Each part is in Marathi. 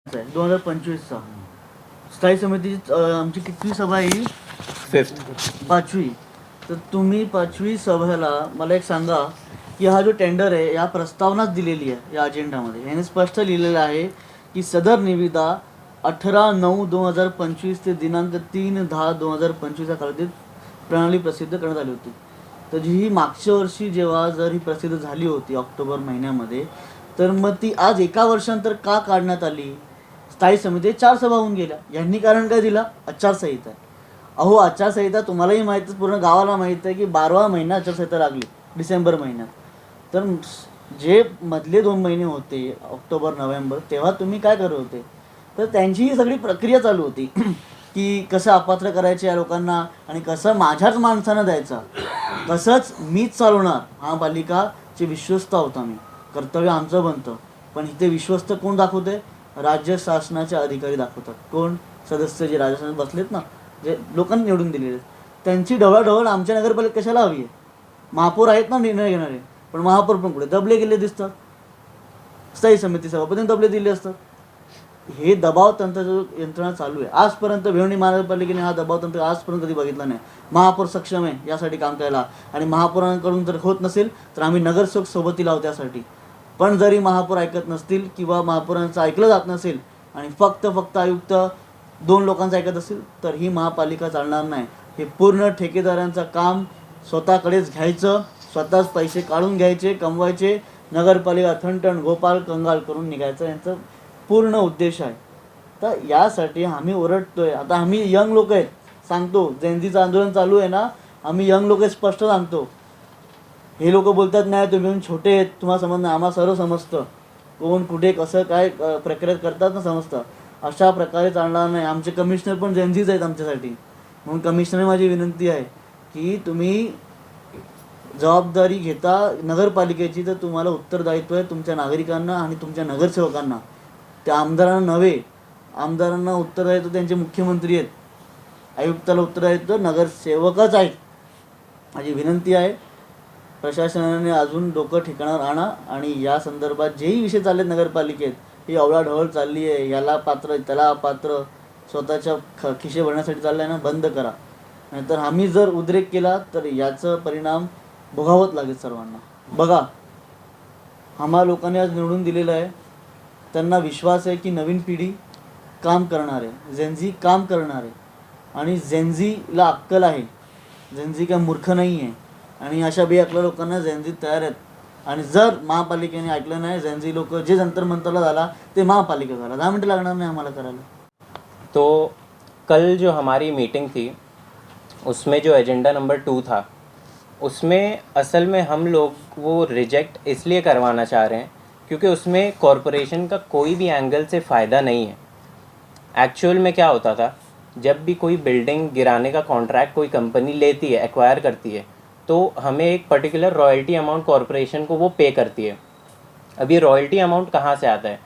2025चा स्थायी समितीची आमची कितवी सभा आहे ही? 5th. पाचवी. तर तुम्ही पाचवी सभेला मला एक सांगा की हा जो टेंडर आहे या प्रस्तावनाच दिलेली आहे या अजेंडामध्ये. याने स्पष्ट लिहिलेलं आहे की सदर निविदा 18/9/2025 ते दिनांक 3/10/2025 या कालावधीत प्रणाली प्रसिद्ध करण्यात आली होती. तर ही मागच्या वर्षी जेव्हा जर ही प्रसिद्ध झाली होती ऑक्टोबर महिन्यामध्ये, तर मग ती आज एका वर्षानंतर का काढण्यात आली? स्थायी समिती 4 सभा होऊन गेल्या. यांनी कारण काय दिला? आचारसंहिता. अहो आचारसंहिता तुम्हालाही माहीतच, पूर्ण गावाला माहीत आहे की 12वा महिना आचारसंहिता लागली डिसेंबर महिन्यात. तर जे मधले 2 महिने होते ऑक्टोबर नोव्हेंबर, तेव्हा तुम्ही काय करत होते? तर त्यांची ही सगळी प्रक्रिया चालू होती की कसं अपात्र करायचे या लोकांना आणि कसं माझ्याच माणसानं द्यायचा, तसंच मीच चालवणार. महापालिकाचे विश्वस्त आहोत आम्ही, कर्तव्य आमचं बनतं. पण इथे विश्वस्त कोण दाखवते? राज्य शासनाचे अधिकारी दाखवतात. कोण? सदस्य जे राजस्थानात बसलेत ना, जे लोकांनी निवडून दिलेले, त्यांची ढवळाढवळ आमच्या नगरपालिका कशाला हवी आहे? महापौर आहेत ना निर्णय घेणारे, पण महापौर पण कुठे दबले गेले दिसतात. स्थायी समिती सभापतींनी दबले दिले असतात. हे दबाव तंत्र जो यंत्रणा चालू आहे आजपर्यंत, भिवंडी महानगरपालिकेने हा दबाव तंत्र आजपर्यंत कधी बघितला नाही. महापौर सक्षम आहे यासाठी काम करायला, आणि महापौरांकडून जर होत नसेल तर आम्ही नगरसेवक सोबती लावू त्यासाठी. पण जरी महापौर ऐकत नसतील किंवा महापौरांचं ऐकलं जात नसेल आणि फक्त आयुक्त 2 लोकांचं ऐकत असेल, तर ही महापालिका चालणार नाही. हे पूर्ण ठेकेदारांचं काम स्वतःकडेच घ्यायचं, स्वतःच पैसे काढून घ्यायचे, कमवायचे, नगरपालिका थणथण गोपाल कंगाल करून निघायचं, यांचं पूर्ण उद्देश आहे. तर यासाठी आम्ही ओरडतोय. आता आम्ही यंग लोक आहेत, सांगतो, जेनझीचं आंदोलन चालू आहे ना, आम्ही यंग लोक स्पष्ट सांगतो. हे लोक बोलतात नाही तुम्ही छोटे आहेत, तुम्हाला समज नाही, आम्हाला सर्व समजतं. कोण कुठे कसं काय प्रक्रिया करतात ना समजतं. अशा प्रकारे चालणार नाही. आमचे कमिशनर पण जेनझीच आहेत आमच्यासाठी. म्हणून कमिशनर माझी विनंती आहे की तुम्ही जबाबदारी घेता नगरपालिकेची, तर तुम्हाला उत्तरदायित्व आहे तुमच्या नागरिकांना आणि तुमच्या नगरसेवकांना. त्या आमदारांना नव्हे. आमदारांना उत्तरदायित्व त्यांचे मुख्यमंत्री आहेत, आयुक्ताला उत्तरदायित्व नगरसेवकच आहेत. माझी विनंती आहे प्रशासनाने अजून डोकं ठिकाणावर आणा आणि या संदर्भात जेही विषय चालले आहेत नगरपालिकेत, ही अवळाढवळ चालली आहे, याला पात्र त्याला अपात्र, स्वतःच्या खिशे भरण्यासाठी चाललं आहे ना, बंद करा. नाहीतर आम्ही जर उद्रेक केला तर याचं परिणाम भोगावंच लागेल सर्वांना. बघा, आम्हा लोकांनी आज निवडून दिलेलं आहे, त्यांना विश्वास आहे की नवीन पिढी काम करणार आहे, जेनझी काम करणार आहे आणि जेनझीला अक्कल आहे. जेनझी काय मूर्ख नाही आहे आणि अशा बेअक्कल लोकांना जेनझी तयार आहेत. आणि जर महापालिकेने ऐकलं नाही, जेनझी लोक जे जंतर मंतरला झाला ते महापालिका झाला, 10 मिनटं लागणार नाही आम्हाला करायला. तो कल जो हमारी मीटिंग थी उसमें जो एजेंडा नंबर 2 था, उसमें असल में हम लोग वो रिजेक्ट इसलिए करवाना चाह रहे हैं क्योंकि उसमें कॉरपोरेशन का कोई भी एंगल से फ़ायदा नहीं है. एक्चुअल में क्या होता था, जब भी कोई बिल्डिंग गिराने का कॉन्ट्रैक्ट कोई कंपनी लेती है, एक्वायर करती है, तो हमें एक पर्टिकुलर रॉयल्टी अमाउंट कॉरपोरेशन को वो पे करती है. अब ये रॉयल्टी अमाउंट कहाँ से आता है?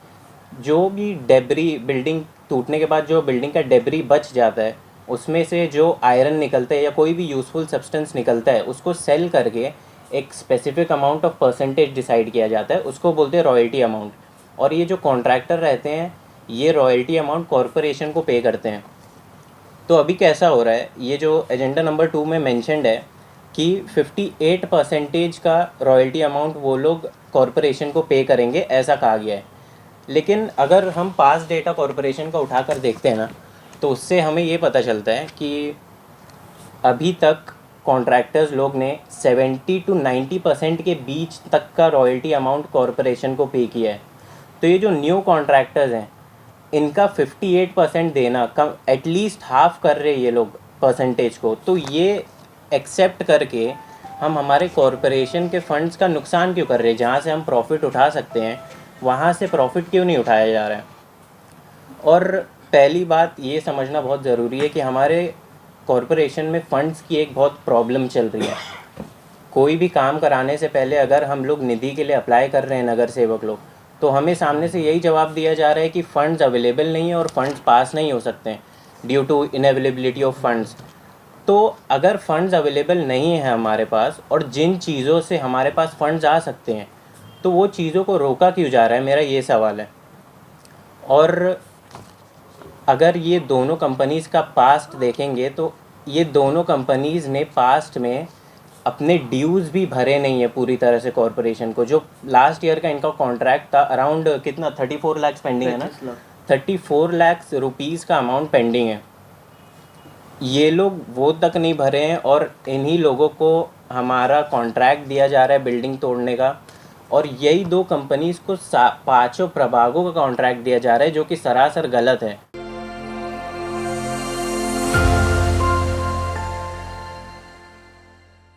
जो भी डेब्री, बिल्डिंग टूटने के बाद जो बिल्डिंग का डेब्री बच जाता है, उसमें से जो आयरन निकलता है या कोई भी यूज़फुल सब्सटेंस निकलता है, उसको सेल करके एक specific amount of percentage decide किया जाता है, उसको बोलते हैं रॉयल्टी अमाउंट. और ये जो कॉन्ट्रैक्टर रहते हैं, ये रॉयल्टी अमाउंट कॉरपोरेशन को पे करते हैं. तो अभी कैसा हो रहा है, ये जो एजेंडा नंबर 2 में मेंशन्ड है कि 58% का रॉयल्टी अमाउंट वो लोग कॉरपोरेशन को पे करेंगे, ऐसा कहा गया है. लेकिन अगर हम पास डेटा कॉरपोरेशन का उठाकर देखते हैं ना, तो उससे हमें ये पता चलता है कि अभी तक कॉन्ट्रैक्टर्स लोग ने 70 to 90% के बीच तक का रॉयल्टी अमाउंट कॉरपोरेशन को पे किया है. तो ये जो न्यू कॉन्ट्रैक्टर्स हैं, इनका 58% देना कम, एटलीस्ट हाफ कर रहे ये लोग परसेंटेज को. तो ये एक्सेप्ट करके हम हमारे कॉरपोरेशन के फंड्स का नुकसान क्यों कर रहे हैं? जहाँ से हम प्रॉफिट उठा सकते हैं वहाँ से प्रॉफिट क्यों नहीं उठाया जा रहा है? और पहली बात ये समझना बहुत ज़रूरी है कि हमारे कॉरपोरेशन में फ़ंड्स की एक बहुत प्रॉब्लम चल रही है. कोई भी काम कराने से पहले अगर हम लोग निधि के लिए अप्लाई कर रहे हैं, नगर सेवक लोग, तो हमें सामने से यही जवाब दिया जा रहा है कि फ़ंड्स अवेलेबल नहीं है और फंड्स पास नहीं हो सकते हैं ड्यू टू इनअवेलेबिलिटी ऑफ फंड्स. तो अगर फ़ंड्स अवेलेबल नहीं है हमारे पास और जिन चीज़ों से हमारे पास फ़ंड्स आ सकते हैं, तो वो चीज़ों को रोका क्यों जा रहा है, मेरा ये सवाल है. और अगर ये दोनों कंपनीज़ का पास्ट देखेंगे तो ये दोनों कंपनीज़ ने पास्ट में अपने ड्यूज़ भी भरे नहीं है पूरी तरह से कॉरपोरेशन को। जो लास्ट ईयर का इनका कॉन्ट्रैक्ट था अराउंड कितना 34 लाख पेंडिंग है ना, 35 लाख। 34 लाख रुपीज़ का अमाउंट पेंडिंग है। ये लोग वो तक नहीं भरे हैं और इन्हीं लोगों को हमारा कॉन्ट्रैक्ट दिया जा रहा है बिल्डिंग तोड़ने का। और यही दो कंपनीज़ को पाँचों प्रभागों का कॉन्ट्रैक्ट दिया जा रहा है, जो कि सरासर गलत है।